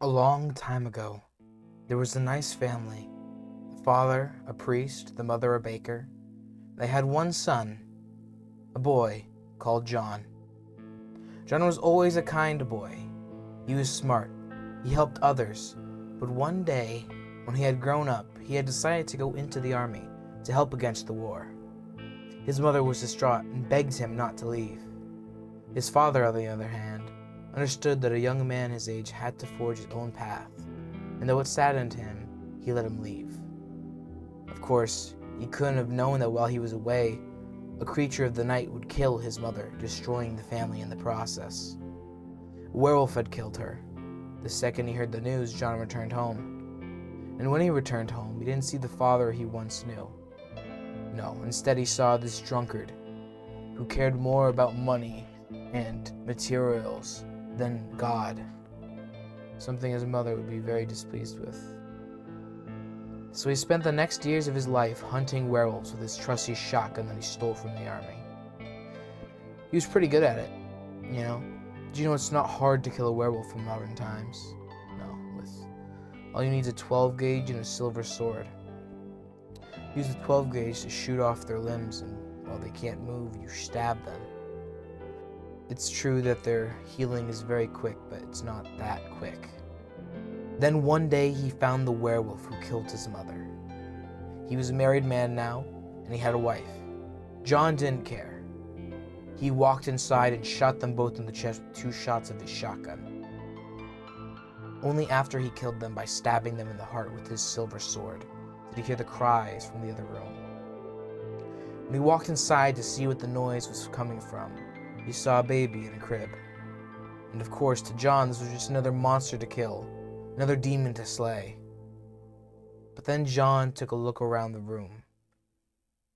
A long time ago, there was a nice family. The father, a priest, the mother, a baker. They had one son, a boy called John. John was always a kind boy. He was smart. He helped others. But one day, when he had grown up, he had decided to go into the army to help against the war. His mother was distraught and begged him not to leave. His father, on the other hand, understood that a young man his age had to forge his own path, and though it saddened him, he let him leave. Of course, he couldn't have known that while he was away, a creature of the night would kill his mother, destroying the family in the process. A werewolf had killed her. The second he heard the news, John returned home. And when he returned home, he didn't see the father he once knew. No, instead he saw this drunkard who cared more about money and materials than God, something his mother would be very displeased with. So he spent the next years of his life hunting werewolves with his trusty shotgun that he stole from the army. He was pretty good at it, you know. Do you know it's not hard to kill a werewolf in modern times? No, with all you need is a 12 gauge and a silver sword. Use the 12 gauge to shoot off their limbs, and while they can't move, you stab them. It's true that their healing is very quick, but it's not that quick. Then one day he found the werewolf who killed his mother. He was a married man now, and he had a wife. John didn't care. He walked inside and shot them both in the chest with 2 shots of his shotgun. Only after he killed them by stabbing them in the heart with his silver sword did he hear the cries from the other room. When he walked inside to see what the noise was coming from, he saw a baby in a crib. And of course, to John, this was just another monster to kill, another demon to slay. But then John took a look around the room.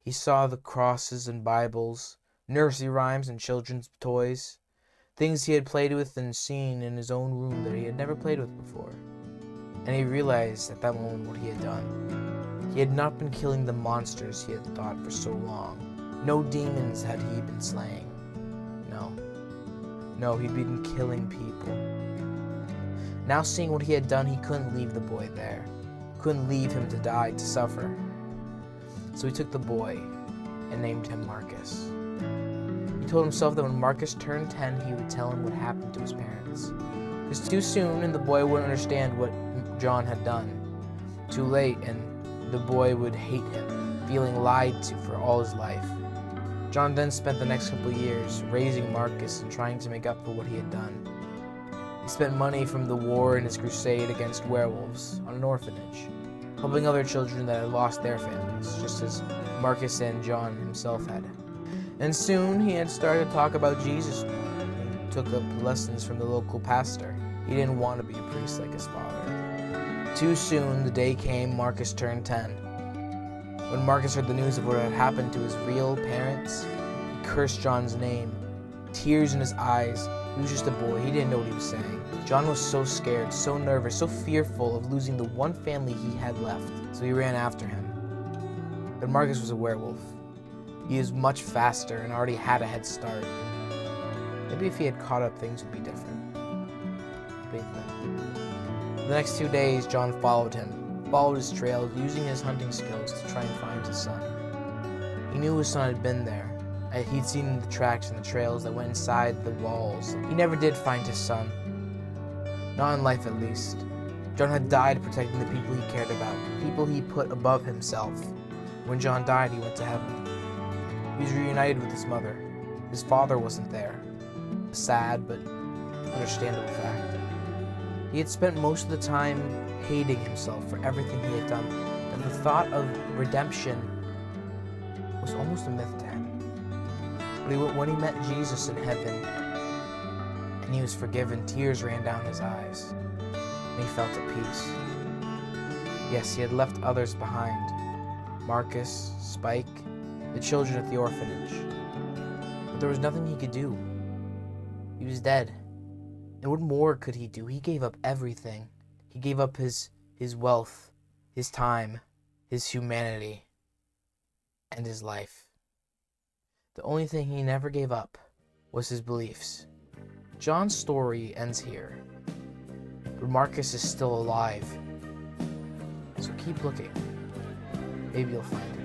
He saw the crosses and Bibles, nursery rhymes and children's toys, things he had played with and seen in his own room that he had never played with before. And he realized at that moment what he had done. He had not been killing the monsters he had thought for so long. No demons had he been slaying. No, he'd been killing people. Now seeing what he had done, he couldn't leave the boy there. Couldn't leave him to die, to suffer. So he took the boy and named him Marcus. He told himself that when Marcus turned 10, he would tell him what happened to his parents. Because too soon, and the boy wouldn't understand what John had done. Too late, and the boy would hate him, feeling lied to for all his life. John then spent the next couple of years raising Marcus and trying to make up for what he had done. He spent money from the war and his crusade against werewolves on an orphanage, helping other children that had lost their families, just as Marcus and John himself had. And soon he had started to talk about Jesus more. He took up lessons from the local pastor. He didn't want to be a priest like his father. Too soon, the day came Marcus turned 10. When Marcus heard the news of what had happened to his real parents, he cursed John's name, tears in his eyes. He was just a boy. He didn't know what he was saying. John was so scared, so nervous, so fearful of losing the one family he had left, so he ran after him. But Marcus was a werewolf. He was much faster and already had a head start. Maybe if he had caught up, things would be different. For the next 2 days, John followed his trail, using his hunting skills to try and find his son. He knew his son had been there. He'd seen the tracks and the trails that went inside the walls. He never did find his son. Not in life, at least. John had died protecting the people he cared about, people he put above himself. When John died, he went to heaven. He was reunited with his mother. His father wasn't there. A sad but understandable fact. He had spent most of the time hating himself for everything he had done, and the thought of redemption was almost a myth to him. But when he met Jesus in heaven, and he was forgiven, tears ran down his eyes, and he felt at peace. Yes, he had left others behind. Marcus, Spike, the children at the orphanage. But there was nothing he could do. He was dead. And what more could he do? He gave up everything. He gave up his wealth, his time, his humanity, and his life. The only thing he never gave up was his beliefs. John's story ends here. but Marcus is still alive. So keep looking. Maybe you'll find him.